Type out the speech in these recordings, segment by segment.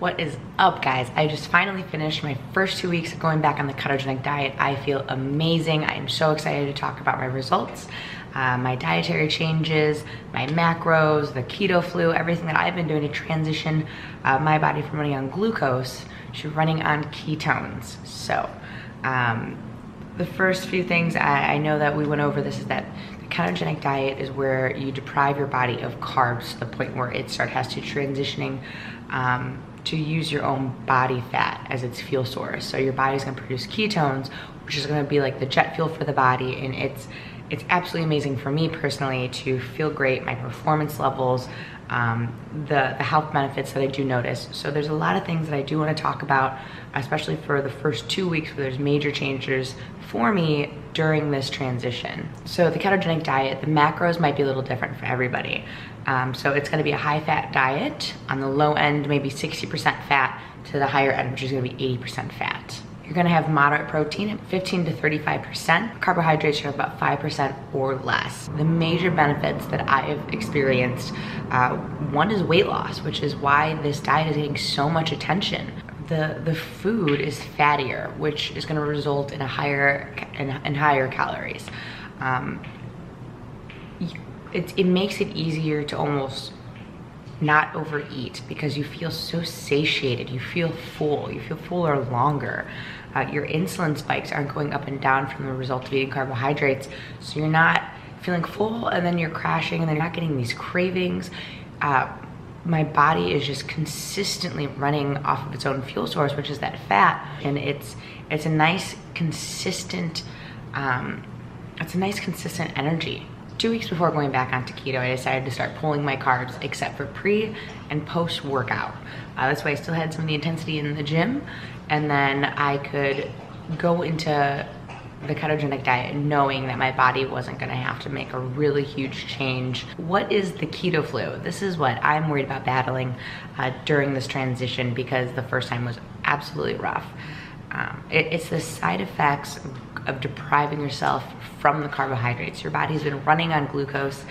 What is up, guys? I just finally finished my first 2 weeks of going back on the ketogenic diet. I feel amazing. I am so excited to talk about my results, my dietary changes, my macros, the keto flu, everything that I've been doing to transition my body from running on glucose to running on ketones. So the first few things I know that we went over this is that the ketogenic diet is where you deprive your body of carbs to the point where it has to transitioning to use your own body fat as its fuel source. So your body's gonna produce ketones, which is gonna be like the jet fuel for the body, and it's absolutely amazing for me personally to feel great, my performance levels, the health benefits that I do notice. So there's a lot of things that I do want to talk about, especially for the first 2 weeks where there's major changes for me during this transition. So the ketogenic diet, the macros might be a little different for everybody. So it's going to be a high fat diet. On the low end, maybe 60% fat, to the higher end, which is going to be 80% fat. You're gonna have moderate protein at 15 to 35%. Carbohydrates, you're about 5% or less. The major benefits that I have experienced, one is weight loss, which is why this diet is getting so much attention. The food is fattier, which is gonna result in higher calories. It makes it easier to almost not overeat because you feel so satiated, you feel fuller longer. Your insulin spikes aren't going up and down from the result of eating carbohydrates, so you're not feeling full and then you're crashing and then you're not getting these cravings. My body is just consistently running off of its own fuel source, which is that fat, and it's a nice consistent energy. 2 weeks before going back onto keto, I decided to start pulling my carbs except for pre and post workout. That's why I still had some of the intensity in the gym, and then I could go into the ketogenic diet knowing that my body wasn't gonna have to make a really huge change. What is the keto flu? This is what I'm worried about battling during this transition, because the first time was absolutely rough. It's the side effects of depriving yourself from the carbohydrates. Your body's been running on glucose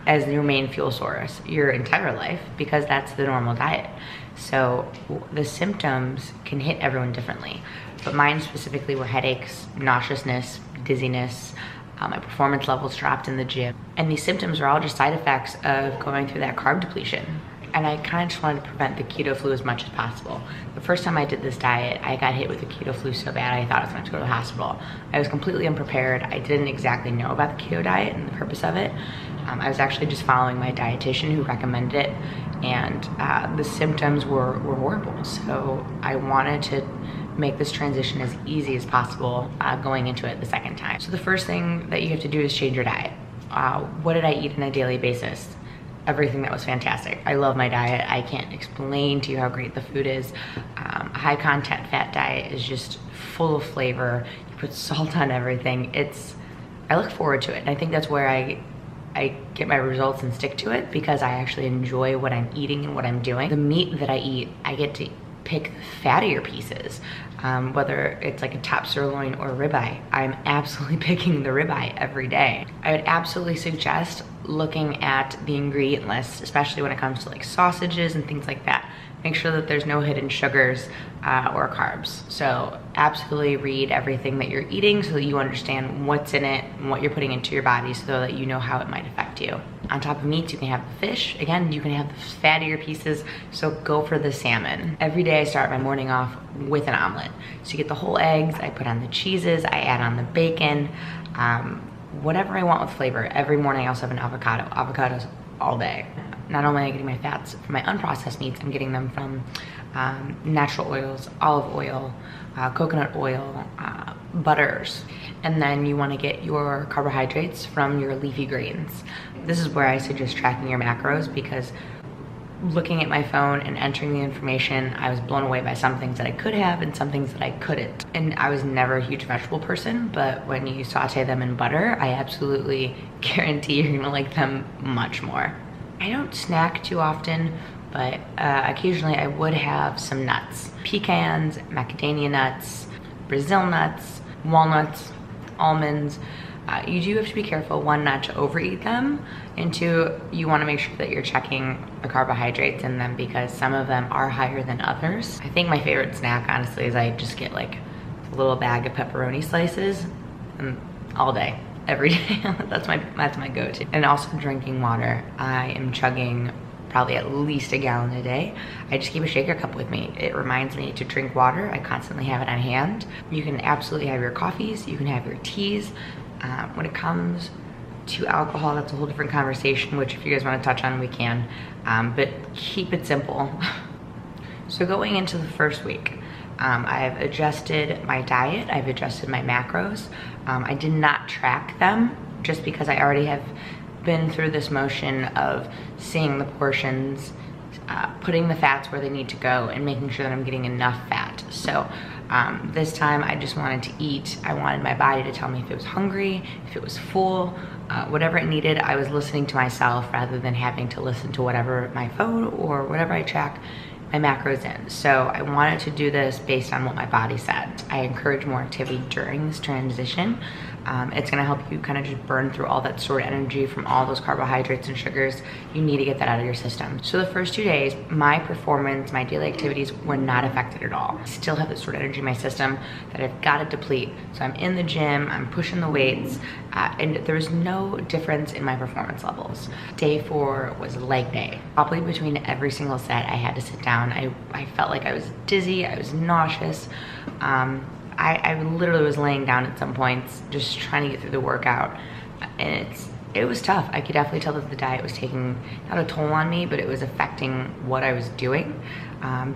as your main fuel source your entire life because that's the normal diet. So the symptoms can hit everyone differently, but mine specifically were headaches, nauseousness, dizziness, my performance levels dropped in the gym. And these symptoms are all just side effects of going through that carb depletion. And I kind of just wanted to prevent the keto flu as much as possible. The first time I did this diet, I got hit with the keto flu so bad I thought I was going to go to the hospital. I was completely unprepared. I didn't exactly know about the keto diet and the purpose of it. I was actually just following my dietitian who recommended it, and the symptoms were horrible. So I wanted to make this transition as easy as possible going into it the second time. So the first thing that you have to do is change your diet. What did I eat on a daily basis? Everything that was fantastic. I love my diet. I can't explain to you how great the food is. A high content fat diet is just full of flavor. You put salt on everything. I look forward to it. And I think that's where I get my results and stick to it, because I actually enjoy what I'm eating and what I'm doing. The meat that I eat, I get to pick fattier pieces, whether it's like a top sirloin or ribeye. I'm absolutely picking the ribeye every day. I would absolutely suggest looking at the ingredient list, especially when it comes to like sausages and things like that. Make sure that there's no hidden sugars or carbs. So absolutely read everything that you're eating so that you understand what's in it and what you're putting into your body so that you know how it might affect you. On top of meats, you can have the fish. Again, you can have the fattier pieces, so go for the salmon. Every day I start my morning off with an omelet. So you get the whole eggs, I put on the cheeses, I add on the bacon, whatever I want with flavor. Every morning I also have an avocado. Avocados all day. Not only am I getting my fats from my unprocessed meats, I'm getting them from natural oils, olive oil, coconut oil, butters. And then you want to get your carbohydrates from your leafy greens. This is where I suggest tracking your macros, because looking at my phone and entering the information, I was blown away by some things that I could have and some things that I couldn't. And I was never a huge vegetable person, but when you saute them in butter, I absolutely guarantee you're gonna like them much more. I don't snack too often, but occasionally I would have some nuts. Pecans, macadamia nuts, Brazil nuts, walnuts, almonds, You do have to be careful, one, not to overeat them, and two, you want to make sure that you're checking the carbohydrates in them because some of them are higher than others. I think my favorite snack, honestly, is I just get like a little bag of pepperoni slices and all day, every day. that's my go-to. And also drinking water. I am chugging probably at least a gallon a day. I just keep a shaker cup with me. It reminds me to drink water. I constantly have it on hand. You can absolutely have your coffees, you can have your teas. When it comes to alcohol, that's a whole different conversation, which if you guys want to touch on, we can, but keep it simple. So going into the first week, I've adjusted my diet, I've adjusted my macros. I did not track them just because I already have been through this motion of seeing the portions, putting the fats where they need to go and making sure that I'm getting enough fat. So this time I just wanted to eat. I wanted my body to tell me if it was hungry, if it was full, whatever it needed. I was listening to myself rather than having to listen to whatever my phone or whatever I track my macros in. So I wanted to do this based on what my body said. I encourage more activity during this transition. It's gonna help you kind of just burn through all that stored energy from all those carbohydrates and sugars. You need to get that out of your system. So the first 2 days, my performance, my daily activities were not affected at all. I still have that stored energy in my system that I've got to deplete. So I'm in the gym, I'm pushing the weights, and there was no difference in my performance levels. Day 4 was leg day. Probably between every single set, I had to sit down. I felt like I was dizzy, I was nauseous. I literally was laying down at some points just trying to get through the workout, and it was tough. I could definitely tell that the diet was taking not a toll on me, but it was affecting what I was doing.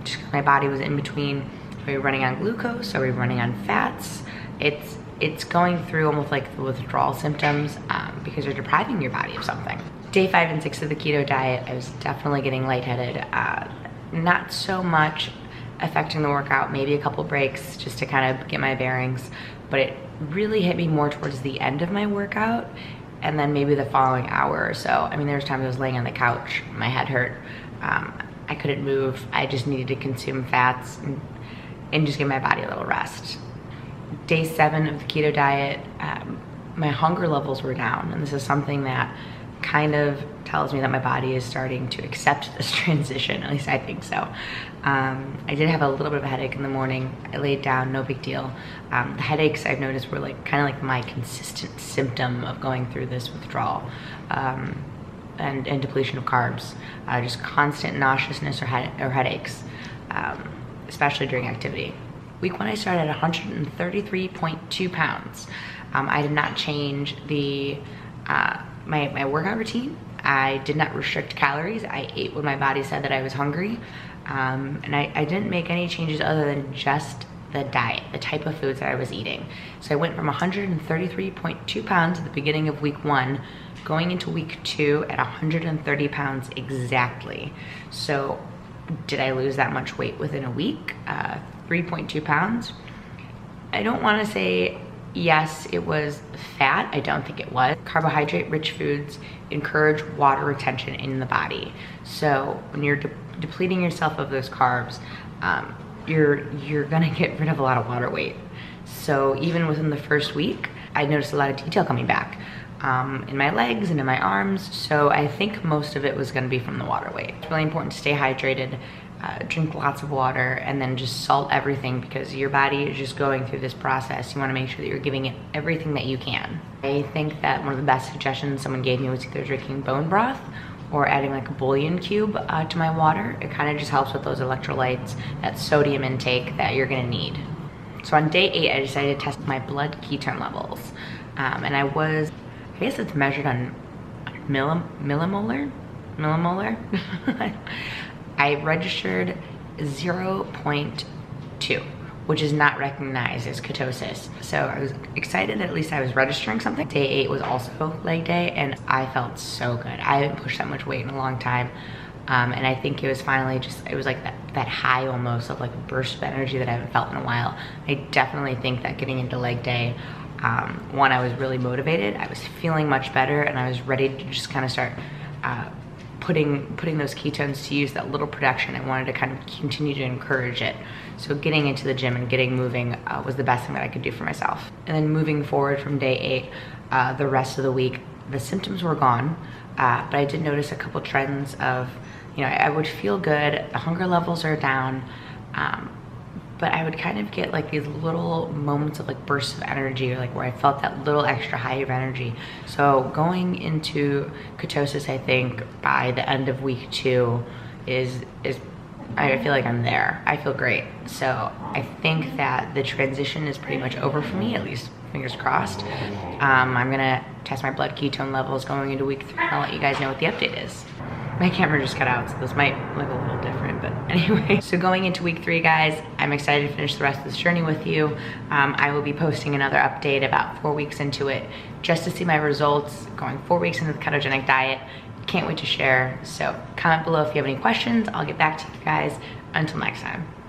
Just my body was in between, are we running on glucose, are we running on fats? It's going through almost like the withdrawal symptoms because you're depriving your body of something. Day 5 and 6 of the keto diet, I was definitely getting lightheaded. Not so much affecting the workout, maybe a couple breaks just to kind of get my bearings, but it really hit me more towards the end of my workout and then maybe the following hour or so. I mean, there was times I was laying on the couch, my head hurt, I couldn't move, I just needed to consume fats and just give my body a little rest. Day 7 of the keto diet, my hunger levels were down, and this is something that kind of tells me that my body is starting to accept this transition, at least I think so. I did have a little bit of a headache in the morning. I laid down, no big deal. The headaches I've noticed were like kind of like my consistent symptom of going through this withdrawal and depletion of carbs. Just constant nauseousness or headaches, especially during activity. Week 1, I started at 133.2 pounds. I did not change the my workout routine. I did not restrict calories. I ate when my body said that I was hungry. And I didn't make any changes other than just the diet, the type of foods that I was eating. So I went from 133.2 pounds at the beginning of week 1, going into week 2 at 130 pounds exactly. So did I lose that much weight within a week? 3.2 pounds? I don't want to say yes, it was fat. I don't think it was. Carbohydrate-rich foods encourage water retention in the body. So when you're depleting yourself of those carbs, you're gonna get rid of a lot of water weight. So even within the first week, I noticed a lot of detail coming back in my legs and in my arms. So I think most of it was gonna be from the water weight. It's really important to stay hydrated, drink lots of water, and then just salt everything because your body is just going through this process. You wanna make sure that you're giving it everything that you can. I think that one of the best suggestions someone gave me was either drinking bone broth or adding like a bouillon cube to my water. It kind of just helps with those electrolytes, that sodium intake that you're gonna need. So on day 8, I decided to test my blood ketone levels. And I guess it's measured on millimolar? I registered 0.2, which is not recognized as ketosis. So I was excited that at least I was registering something. Day 8 was also leg day, and I felt so good. I haven't pushed that much weight in a long time. And I think it was finally it was like that high almost of like a burst of energy that I haven't felt in a while. I definitely think that getting into leg day, one, I was really motivated. I was feeling much better, and I was ready to just kind of start putting those ketones to use, that little production. I wanted to kind of continue to encourage it. So getting into the gym and getting moving was the best thing that I could do for myself. And then moving forward from day 8, the rest of the week, the symptoms were gone, but I did notice a couple trends of, you know, I would feel good, the hunger levels are down, but I would kind of get like these little moments of like bursts of energy, or like where I felt that little extra high of energy. So going into ketosis, I think by the end of week 2 is I feel like I'm there. I feel great. So I think that the transition is pretty much over for me, at least fingers crossed. I'm gonna test my blood ketone levels going into week 3. I'll let you guys know what the update is. My camera just cut out, so this might look a little different, but anyway. So going into week 3, guys, I'm excited to finish the rest of this journey with you. I will be posting another update about 4 weeks into it, just to see my results going 4 weeks into the ketogenic diet. Can't wait to share. So comment below if you have any questions. I'll get back to you guys. Until next time.